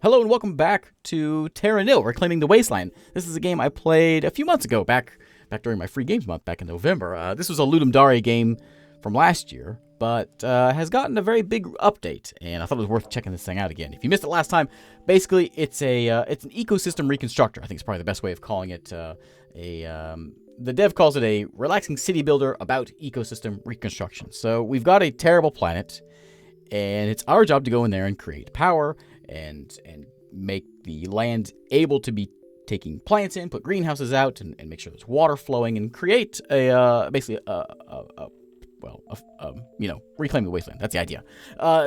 Hello and welcome back to Terra Nil, Reclaiming the Wasteland. This is a game I played a few months ago, back during my free games month, back in November. This was a Ludum Dare game from last year, but has gotten a very big update, and I thought it was worth checking this thing out again. If you missed it last time, basically it's an ecosystem reconstructor. I think it's probably the best way of calling it. The dev calls it a relaxing city builder about ecosystem reconstruction. So we've got a terrible planet, and it's our job to go in there and create power and make the land able to be taking plants in, put greenhouses out, and make sure there's water flowing, and create reclaim the wasteland. That's the idea.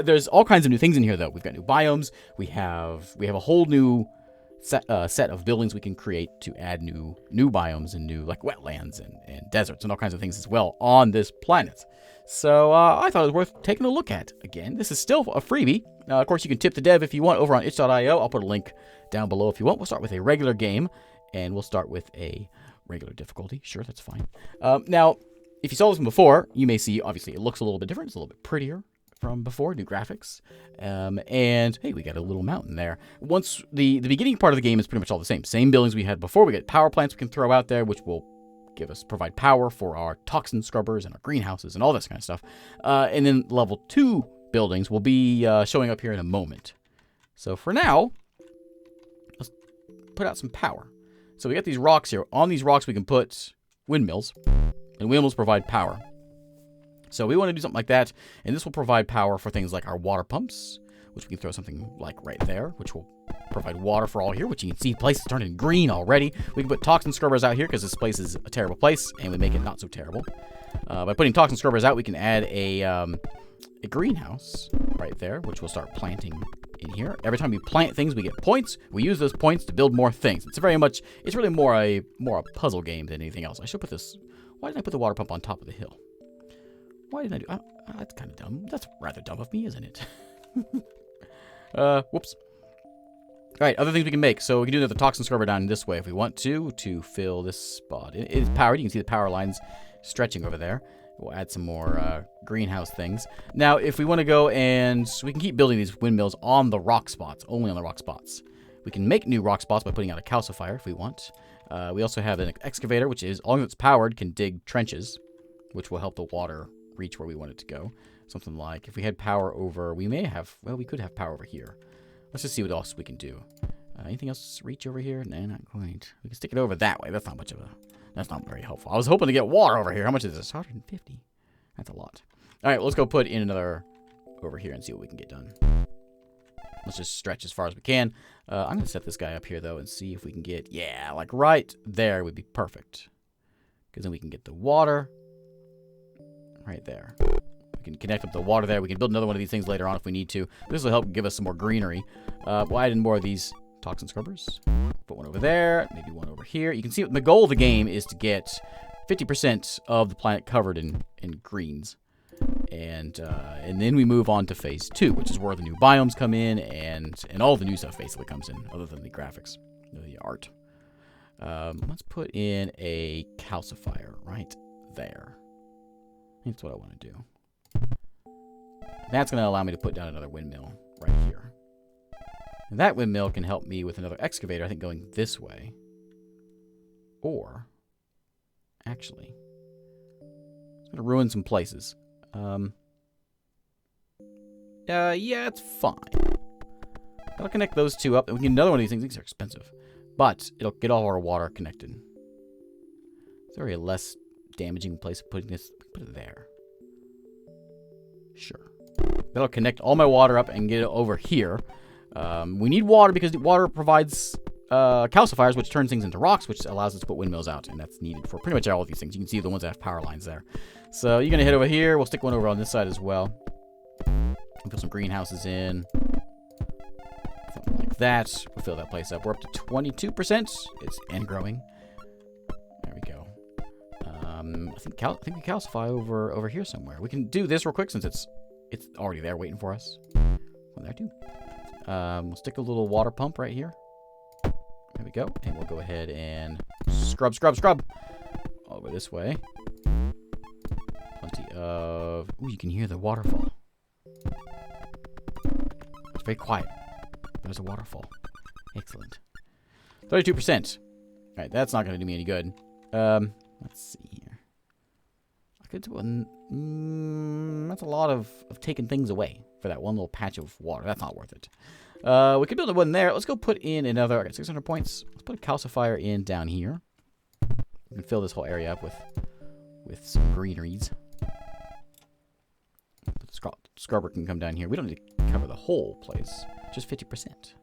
There's all kinds of new things in here, though. We've got new biomes. We have a whole new set of buildings we can create to add new biomes and new wetlands and deserts and all kinds of things as well on this planet. So I thought it was worth taking a look at. Again, this is still a freebie. Of course, you can tip the dev if you want over on itch.io. I'll put a link down below if you want. We'll start with a regular game, and we'll start with a regular difficulty. Sure, that's fine. Now, if you saw this one before, you may see, obviously, it looks a little bit different. It's a little bit prettier from before, new graphics. And, hey, we got a little mountain there. Once the beginning part of the game is pretty much all the same. Same buildings we had before. We get power plants we can throw out there, which will provide power for our toxin scrubbers and our greenhouses and all this kind of stuff. And then level 2 buildings will be showing up here in a moment. So for now, let's put out some power. So we got these rocks here. On these rocks we can put windmills, and windmills provide power. So we want to do something like that, and this will provide power for things like our water pumps, which we can throw something like right there, which will provide water for all here, which you can see the place is turning green already. We can put toxin scrubbers out here because this place is a terrible place, and we make it not so terrible. By putting toxin scrubbers out, we can add a greenhouse right there, which we'll start planting in here. Every time we plant things, we get points. We use those points to build more things. It's really more a puzzle game than anything else. I should put this. Why didn't I put the water pump on top of the hill? Why didn't I do? That's kind of dumb. That's rather dumb of me, isn't it? Whoops. All right, other things we can make. So we can do another toxin scrubber down this way if we want to fill this spot. It is powered. You can see the power lines stretching over there. We'll add some more greenhouse things. Now, if we want to go and we can keep building these windmills on the rock spots, only on the rock spots. We can make new rock spots by putting out a calcifier if we want. We also have an excavator, which is, as long as it's powered, can dig trenches, which will help the water reach where we want it to go. Something like, if we had power over, we could have power over here. Let's just see what else we can do. Anything else reach over here? No, not quite. We can stick it over that way. That's not very helpful. I was hoping to get water over here. How much is this? 150. That's a lot. All right, let's go put in another over here and see what we can get done. Let's just stretch as far as we can. I'm going to set this guy up here, though, and see if we can get, like right there would be perfect. Because then we can get the water right there. We can connect up the water there. We can build another one of these things later on if we need to. This will help give us some more greenery. We'll add in more of these toxin scrubbers. Put one over there, maybe one over here. You can see the goal of the game is to get 50% of the planet covered in greens. And then we move on to phase 2, which is where the new biomes come in and all the new stuff basically comes in, other than the graphics, the art. Let's put in a calcifier right there. That's what I want to do. That's going to allow me to put down another windmill right here. And that windmill can help me with another excavator, I think, going this way. Or, actually, it's going to ruin some places. Yeah, it's fine. I'll connect those two up, and we can get another one of these things. These are expensive. But it'll get all our water connected. Is there a less damaging place of putting this? Put it there. Sure. That'll connect all my water up and get it over here. We need water because the water provides calcifiers, which turns things into rocks, which allows us to put windmills out, and that's needed for pretty much all of these things. You can see the ones that have power lines there. So you're going to head over here. We'll stick one over on this side as well. Put some greenhouses in. Something like that. We'll fill that place up. We're up to 22%. And growing. There we go. I think we calcify over here somewhere. We can do this real quick since it's already there waiting for us. Well, there too. We'll stick a little water pump right here. There we go. And we'll go ahead and scrub over this way. Plenty of... Ooh, you can hear the waterfall. It's very quiet. there's a waterfall. Excellent. 32%. Alright, that's not going to do me any good. Let's see here. I could do one. That's a lot of taking things away for that one little patch of water. That's not worth it. We could build one there. Let's go put in another. I got 600 points. Let's put a calcifier in down here. We can fill this whole area up with some greeneries. The scrubber can come down here. We don't need to cover the whole place. Just 50%.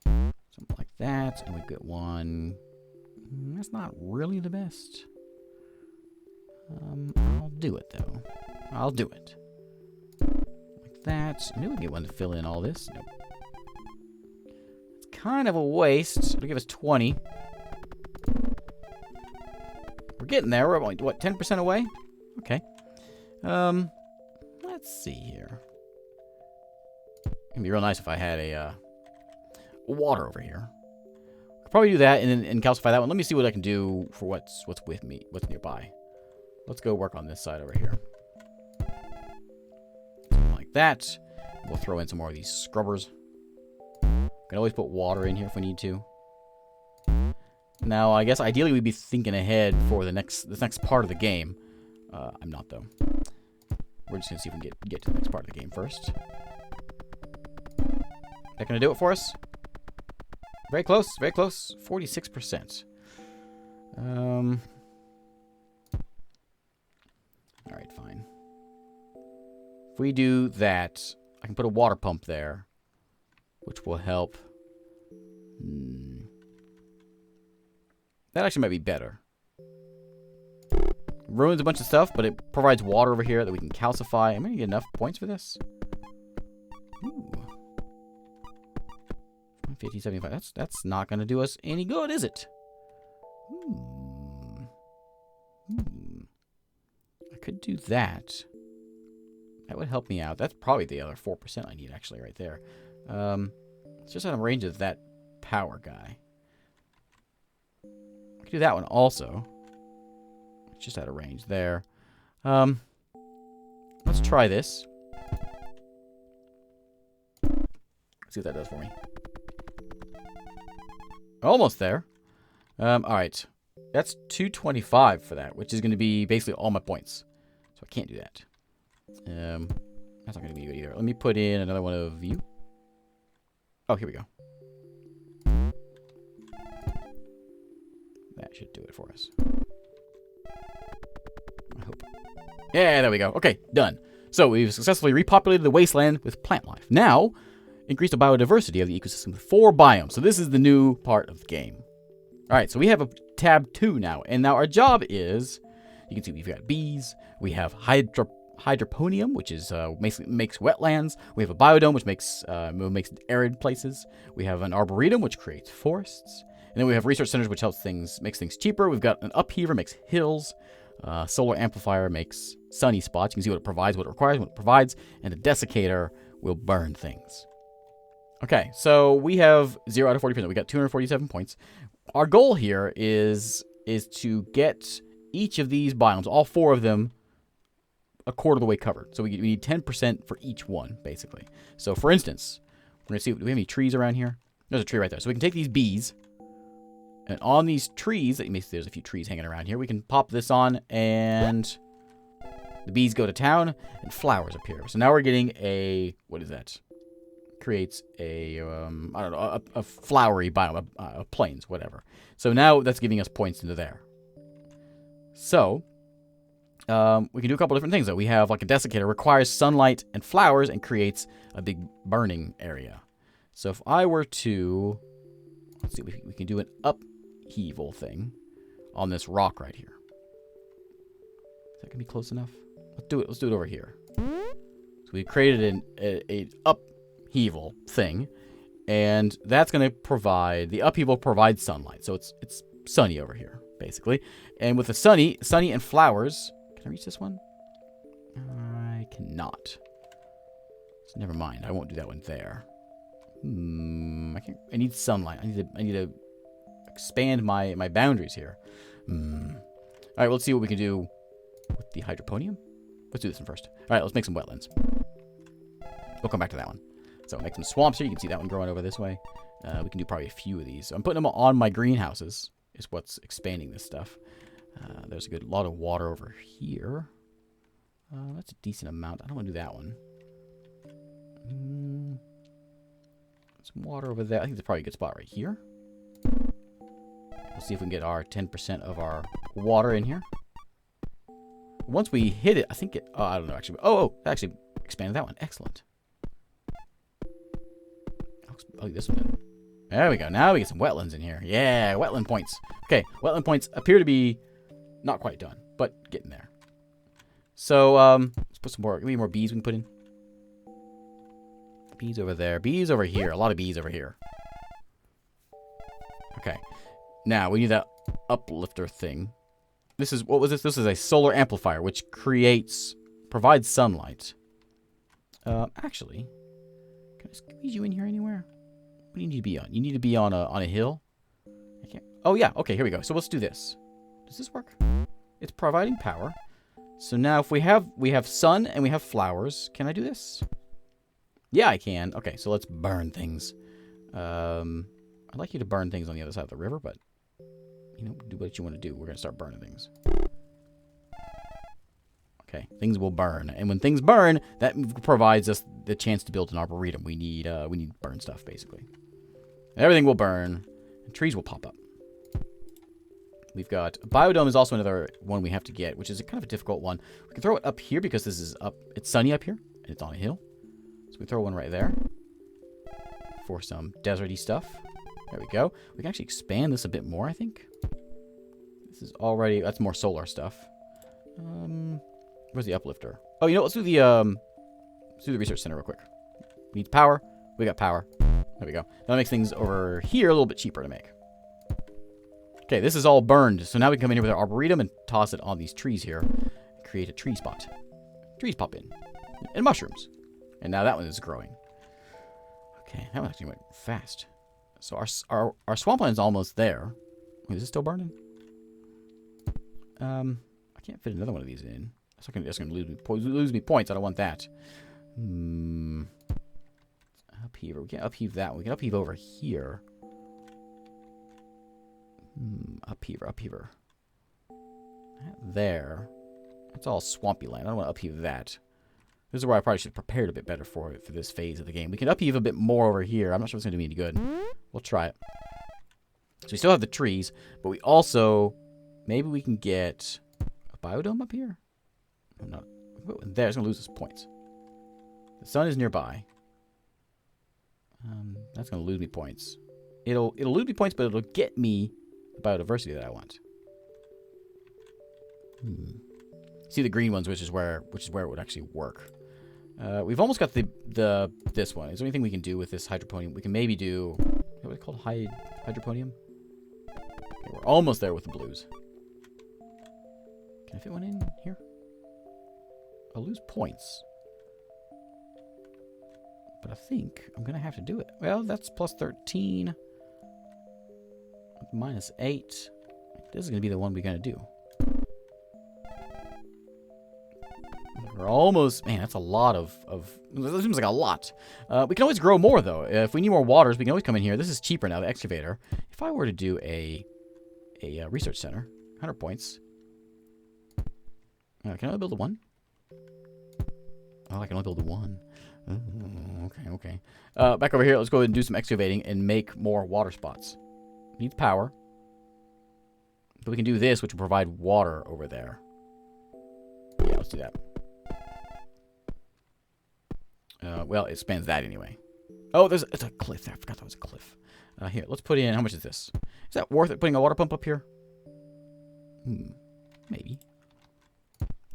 Something like that. And we get one. That's not really the best. I'll do it, though. I'll do it. Like that. Maybe we can get one to fill in all this. Nope. It's kind of a waste. It'll give us 20. We're getting there. We're only, what, 10% away? Okay. Let's see here. It'd be real nice if I had a water over here. Could probably do that and calcify that one. Let me see what I can do for what's with me, what's nearby. Let's go work on this side over here. Something like that. We'll throw in some more of these scrubbers. Can always put water in here if we need to. Now, I guess ideally we'd be thinking ahead for this next part of the game. I'm not, though. We're just going to see if we can get to the next part of the game first. Is that going to do it for us? Very close, very close. 46%. Alright, fine. If we do that, I can put a water pump there, which will help. That actually might be better. Ruins a bunch of stuff, but it provides water over here that we can calcify. Am I going to get enough points for this? Ooh. 50, 75. That's not going to do us any good, is it? I could do that. That would help me out. That's probably the other 4% I need, actually, right there. It's just out of range of that power guy. I could do that one also. It's just out of range there. Let's try this. See what that does for me. Almost there. Alright. That's 225 for that, which is going to be basically all my points. So I can't do that. That's not going to be good either. Let me put in another one of you. Oh, here we go. That should do it for us. I hope. Yeah, there we go. Okay, done. So we've successfully repopulated the wasteland with plant life. Now, increase the biodiversity of the ecosystem with 4 biomes. So this is the new part of the game. All right, so we have a tab 2 now. And now our job is, you can see we've got bees. We have hydroponium, which is makes wetlands. We have a biodome, which makes arid places. We have an arboretum, which creates forests. And then we have research centers, which makes things cheaper. We've got an upheaver, makes hills. Solar amplifier makes sunny spots. You can see what it provides, what it requires, what it provides. And a desiccator will burn things. Okay, so we have 0 out of 40%. We got 247 points. Our goal here is to get each of these biomes, all 4 of them, a quarter of the way covered. So we need 10% for each one, basically. So, for instance, we're going to see, do we have any trees around here? There's a tree right there. So we can take these bees, and on these trees, you may see there's a few trees hanging around here, we can pop this on, and the bees go to town, and flowers appear. So now we're getting a, what is that? Creates a, I don't know, a flowery biome, a plains, whatever. So now that's giving us points into there. So, we can do a couple different things, though. We have, like, a desiccator, requires sunlight and flowers, and creates a big burning area. So if I were to, let's see, we can do an upheaval thing on this rock right here. Is that going to be close enough? Let's do it over here. So we created an upheaval thing, and that's going to provide, the upheaval provides sunlight. So it's sunny over here, basically. And with the sunny and flowers, can I reach this one? I cannot. So never mind. I won't do that one there. I need sunlight. I need to expand my boundaries here. All right, let's see what we can do with the hydroponium. Let's do this one first. All right, let's make some wetlands. We'll come back to that one. So make some swamps here. You can see that one growing over this way. We can do probably a few of these. So I'm putting them on my greenhouses is what's expanding this stuff. There's a good lot of water over here. That's a decent amount. I don't want to do that one. Some water over there. I think that's probably a good spot right here. We'll see if we can get our 10% of our water in here. Once we hit it, I think it... Oh, I don't know, actually. Oh, actually expanded that one. Excellent. Oh, this one then. There we go. Now we get some wetlands in here. Yeah, wetland points. Okay, wetland points appear to be not quite done, but getting there. So, let's put some more... Give me more bees we can put in. Bees over there. Bees over here. A lot of bees over here. Okay. Now, we need that uplifter thing. This is... What was this? This is a solar amplifier, which provides sunlight. Actually... Can I squeeze you in here anywhere? What do you need to be on? You need to be on a hill? I can't... Oh, yeah. Okay, here we go. So let's do this. Does this work? It's providing power. So now if we have sun and we have flowers, can I do this? Yeah, I can. Okay, so let's burn things. I'd like you to burn things on the other side of the river, but you know, do what you want to do. We're gonna start burning things. Okay, things will burn, and when things burn, that provides us the chance to build an arboretum. We need burn stuff basically. Everything will burn, and trees will pop up. We've got biodome is also another one we have to get, which is kind of a difficult one. We can throw it up here because this is up. It's sunny up here, and it's on a hill. So we throw one right there for some deserty stuff. There we go. We can actually expand this a bit more, I think. This is already... That's more solar stuff. Where's the uplifter? Oh, you know what? Let's do the research center real quick. We need power. We got power. There we go. That makes things over here a little bit cheaper to make. Okay, this is all burned. So now we can come in here with our arboretum and toss it on these trees here. Create a tree spot. Trees pop in. And mushrooms. And now that one is growing. Okay, that one actually went fast. So our swampland is almost there. Wait, is it still burning? I can't fit another one of these in. That's going to lose me points. I don't want that. Upheaver. We can't upheave that one. We can upheave over here. Upheaver. There. That's all swampy land. I don't want to upheave that. This is where I probably should have prepared a bit better for this phase of the game. We can upheave a bit more over here. I'm not sure if it's going to do me any good. We'll try it. So we still have the trees, but we also... Maybe we can get a biodome up here? I'm not... There, it's going to lose us points. The sun is nearby. That's going to lose me points. It'll lose me points, but it'll get me the biodiversity that I want. See the green ones, which is where it would actually work. We've almost got this one. Is there anything we can do with this hydroponium? We can maybe do... What is it called? Hydroponium? Okay, we're almost there with the blues. Can I fit one in here? I'll lose points. But I think I'm going to have to do it. Well, that's plus 13. Minus 8. This is going to be the one we're going to do. We're almost... Man, that's a lot of... This seems like a lot. We can always grow more, though. If we need more waters, we can always come in here. This is cheaper now, the excavator. If I were to do a research center, 100 points. Can I only build a one? Oh, I can only build a one. Okay. Back over here, let's go ahead and do some excavating and make more water spots. Needs power. But we can do this, which will provide water over there. Yeah, let's do that. Well, it spans that anyway. Oh, it's a cliff there. I forgot that was a cliff. Here, let's put in... How much is this? Is that worth it, putting a water pump up here? Maybe.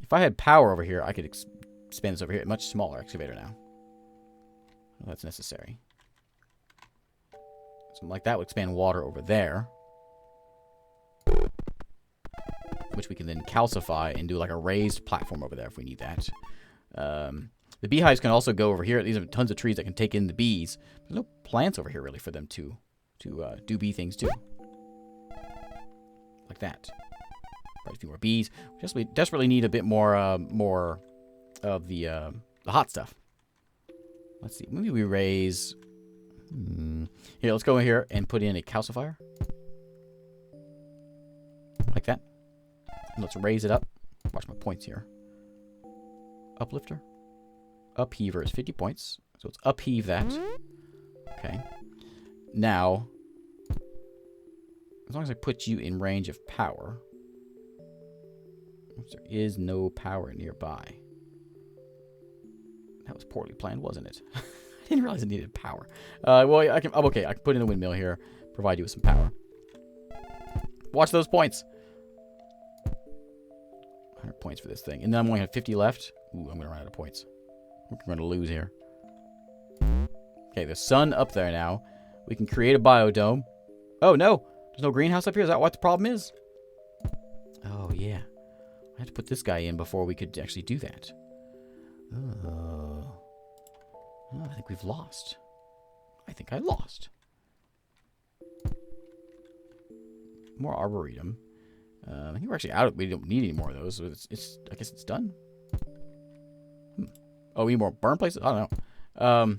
If I had power over here, I could expand this over here. A much smaller excavator now. Well, that's necessary. Something like that would expand water over there. Which we can then calcify and do like a raised platform over there if we need that. The beehives can also go over here. These are tons of trees that can take in the bees. There's no plants over here really for them to do bee things too. Like that. Probably a few more bees. We desperately need a bit more of the hot stuff. let's see. Maybe we raise... Here, let's go in here and put in a calcifier. Like that. And let's raise it up. Watch my points here. Uplifter. Upheaver is 50 points. So let's upheave that. Okay. Now, as long as I put you in range of power. There is no power nearby. That was poorly planned, wasn't it? I didn't realize it needed power. Well, I'm okay. I can put in a windmill here. Provide you with some power. Watch those points. 100 points for this thing. And then I'm only have 50 left. Ooh, I'm going to run out of points. We're going to lose here. Okay, the sun up there now. We can create a biodome. Oh, no. There's no greenhouse up here? Is that what the problem is? Oh, yeah. I had to put this guy in before we could actually do that. Oh, I think we've lost. I think I lost. More arboretum. I think we're actually out of... We don't need any more of those. So I guess it's done. Oh, we need more burn places? I don't know.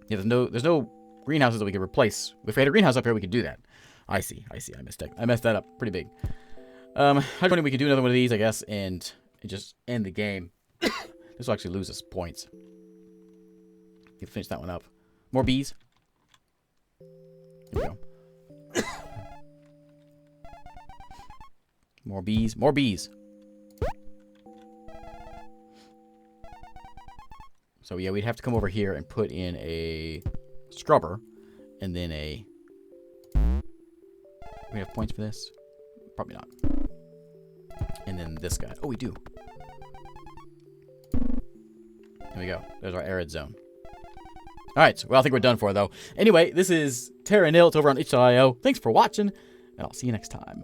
Yeah, there's no greenhouses that we can replace. If we had a greenhouse up here, we could do that. I see. I messed that up pretty big. I don't think we can do another one of these, I guess, and just end the game. This will actually lose us points. You can finish that one up. More bees. Here we go. More bees. More bees. So, yeah, we'd have to come over here and put in a scrubber. And then a... We have points for this? Probably not. And then this guy. Oh, we do. There we go. There's our arid zone. Alright, well, I think we're done for, though. Anyway, this is Terra Nil. It's over on itch.io. Thanks for watching, and I'll see you next time.